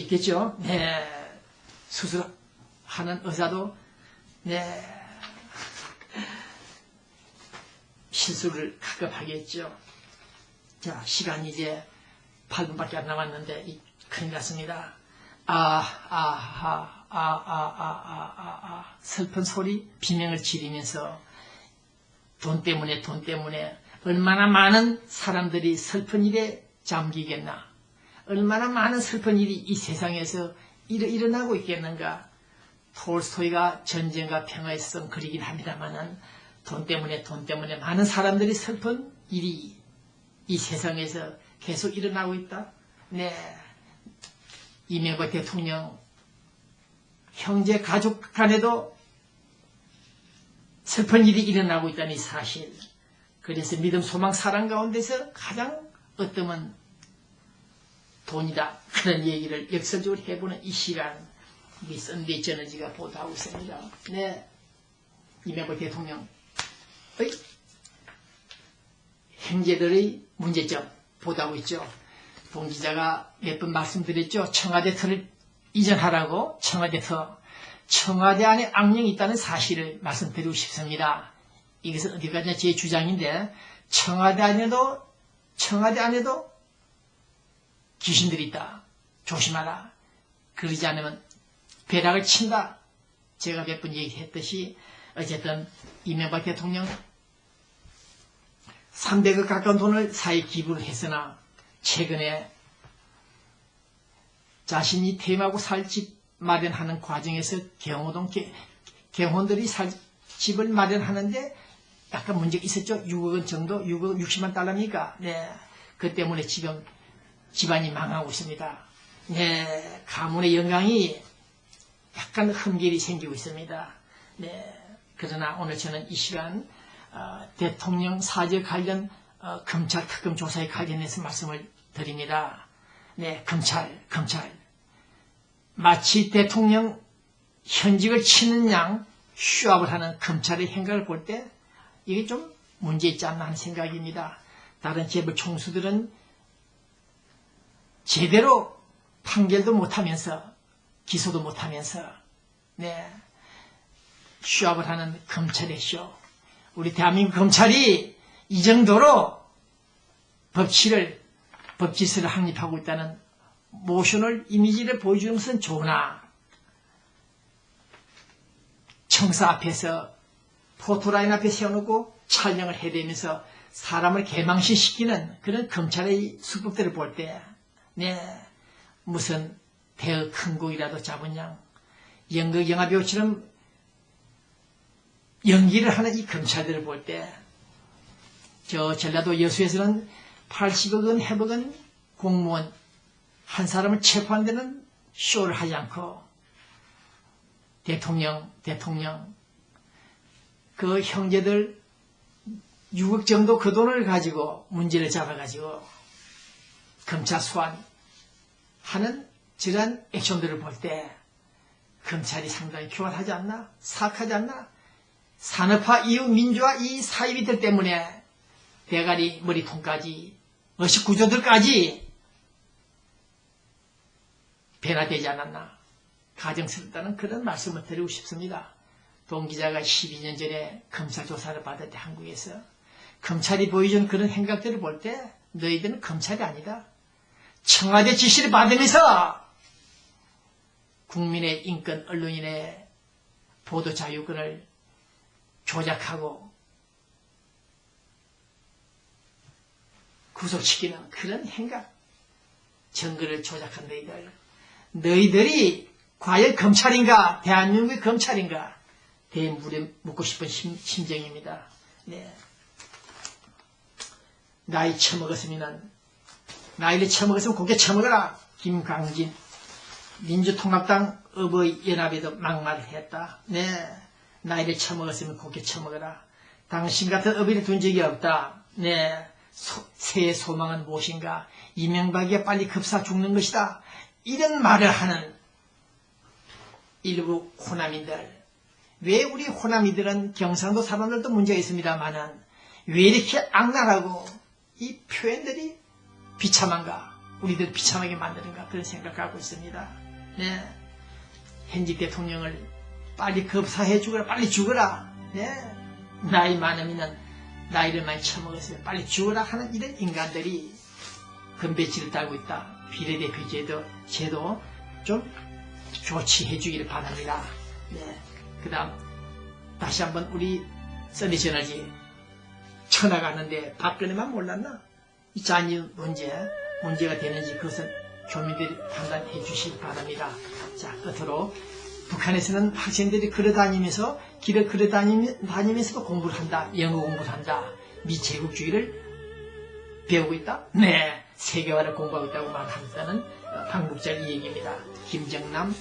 있겠죠. 네. 수술하는 의사도 네. 실수를 가끔 하겠죠. 자, 시간이 이제 8분밖에 안 남았는데 큰일 났습니다. 슬픈 소리, 비명을 지르면서 돈 때문에 얼마나 많은 사람들이 슬픈 일에 잠기겠나. 얼마나 많은 슬픈 일이 이 세상에서 일어나고 있겠는가. 톨스토이가 전쟁과 평화의 성 그리긴 합니다만은 돈 때문에 많은 사람들이 슬픈 일이 이 세상에서 계속 일어나고 있다. 네. 이명박 대통령 형제 가족 간에도 슬픈 일이 일어나고 있다는 이 사실. 그래서 믿음, 소망, 사랑 가운데서 가장 어떠면 돈이다. 그런 얘기를 역설적으로 해보는 이 시간, 이 썬데이 저널지가 보도하고 있습니다. 네. 이명박 대통령의 형제들의 문제점 보도하고 있죠. 동 기자가 몇 번 말씀드렸죠. 청와대 터를 이전하라고. 청와대 터. 청와대 안에 악령이 있다는 사실을 말씀드리고 싶습니다. 이것은 어디까지나 제 주장인데 청와대 안에도 귀신들이 있다. 조심하라. 그러지 않으면 벼락을 친다. 제가 몇 번 얘기했듯이 어쨌든 이명박 대통령 300억 가까운 돈을 사회 기부를 했으나 최근에 자신이 퇴임하고 살 집 마련하는 과정에서 경호원들이 살 집을 마련하는데 약간 문제가 있었죠. 6억 원 정도, 6억 60만 달러입니까? 네. 그 때문에 지금 집안이 망하고 있습니다. 네. 가문의 영광이 약간 흠결이 생기고 있습니다. 네. 그러나 오늘 저는 이 시간 대통령 사저 관련 검찰 특검 조사에 관련해서 말씀을 드립니다. 네, 검찰. 마치 대통령 현직을 치는 양 휴압을 하는 검찰의 행각을 볼 때 이게 좀 문제 있지 않나 하는 생각입니다. 다른 재벌 총수들은 제대로 판결도 못하면서 기소도 못하면서 네, 휴압을 하는 검찰의 쇼. 우리 대한민국 검찰이 이 정도로 법치스를 확립하고 있다는 모셔널 이미지를 보여주는 것은 좋으나 청사 앞에서 포토라인 앞에 세워놓고 촬영을 해대면서 사람을 개망신시키는 그런 검찰의 수법들을 볼 때 네, 무슨 대어 큰 고기라도 잡은 양 연극 영화배우처럼 연기를 하는 이 검찰들을 볼 때 저 전라도 여수에서는 80억 원, 100억 원 공무원 한 사람을 체포한 데는 쇼를 하지 않고 대통령 그 형제들 6억 정도 그 돈을 가지고 문제를 잡아가지고 검찰 소환하는 저런 액션들을 볼 때 검찰이 상당히 교활하지 않나? 사악하지 않나? 산업화 이후 민주화 이 사이비들 때문에 대가리 머리통까지 의식 구조들까지 변화되지 않았나 가정스럽다는 그런 말씀을 드리고 싶습니다. 동 기자가 12년 전에 검찰 조사를 받을 때 한국에서 검찰이 보여준 그런 행각들을 볼 때 너희들은 검찰이 아니다. 청와대 지시를 받으면서 국민의 인권, 언론인의 보도 자유권을 조작하고 구속시키는 그런 행각, 정거를 조작한 너희들이 과연 검찰인가, 대한민국의 검찰인가, 대물에 묻고 싶은 심정입니다. 네. 나이를 처먹었으면 고개 처먹어라. 김광진 민주통합당 어버이연합에도 막말을 했다. 네. 나이를 처먹었으면 고개 처먹어라. 당신 같은 어버이를 둔 적이 없다. 네. 새의 소망은 무엇인가? 이명박이 빨리 급사 죽는 것이다. 이런 말을 하는 일부 호남인들. 왜 우리 호남이들은 경상도 사람들도 문제가 있습니다만은 왜 이렇게 악랄하고 이 표현들이 비참한가? 우리들 비참하게 만드는가 그런 생각하고 있습니다. 네. 현직 대통령을 빨리 급사해 죽어라, 빨리 죽어라. 네. 나이 많으면 나이를 많이 처먹었어요. 빨리 죽어라 하는 이런 인간들이 금배지를 달고 있다. 비례대표 제도 좀 조치해 주기를 바랍니다. 네. 그 다음 다시 한번 우리 썬데이 저널지 쳐나가는데 박근혜만 몰랐나? 이 잔이 문제가 되는지 그것은 교민들이 판단해 주시기 바랍니다. 자, 끝으로 북한에서는 학생들이 걸어다니면서 길을 걸어다니면서도 공부를 한다. 영어 공부를 한다. 미제국주의를 배우고 있다. 네, 세계화를 공부하고 있다고 말한다는 방북자의 얘기입니다. 김정남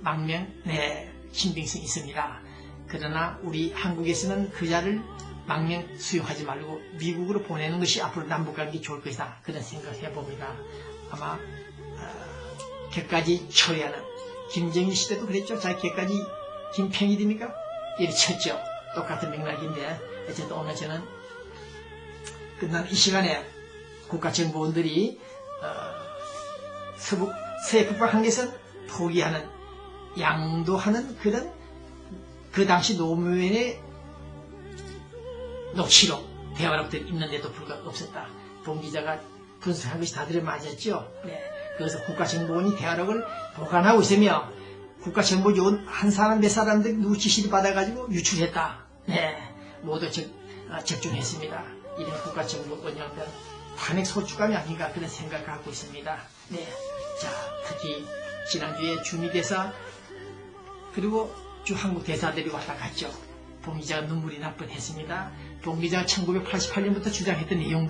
망명, 네, 신빙성이 있습니다. 그러나 우리 한국에서는 그 자를 망명 수용하지 말고 미국으로 보내는 것이 앞으로 남북관계 좋을 것이다. 그런 생각을 해봅니다. 아마 개까지 처리하는 김정일 시대도 그랬죠. 자기 개까지 김평일입니까? 이리 쳤죠. 똑같은 맥락인데 어쨌든 오늘 저는 끝난 이 시간에 국가정보원들이 서해 북방 한계선 포기하는 양도하는 그런 그 당시 노무현의 녹취록 대화록들이 있는데도 불구하고 없었다. 본 기자가 분석한 것이 다 들어맞았죠. 네. 그래서 국가정보원이 대화록을 보관하고 있으며 국가정보원 한 사람 몇 사람들 누구 지시를 받아가지고 유출했다. 네. 모두 적중했습니다. 이런 국가정보원장들 탄핵 소추감이 아닌가 그런 생각을 갖고 있습니다. 네. 자, 특히 지난주에 주미대사 그리고 주 한국 대사들이 왔다 갔죠. 봉 기자가 눈물이 날 뻔했습니다. 봉 기자가 1988년부터 주장했던 내용들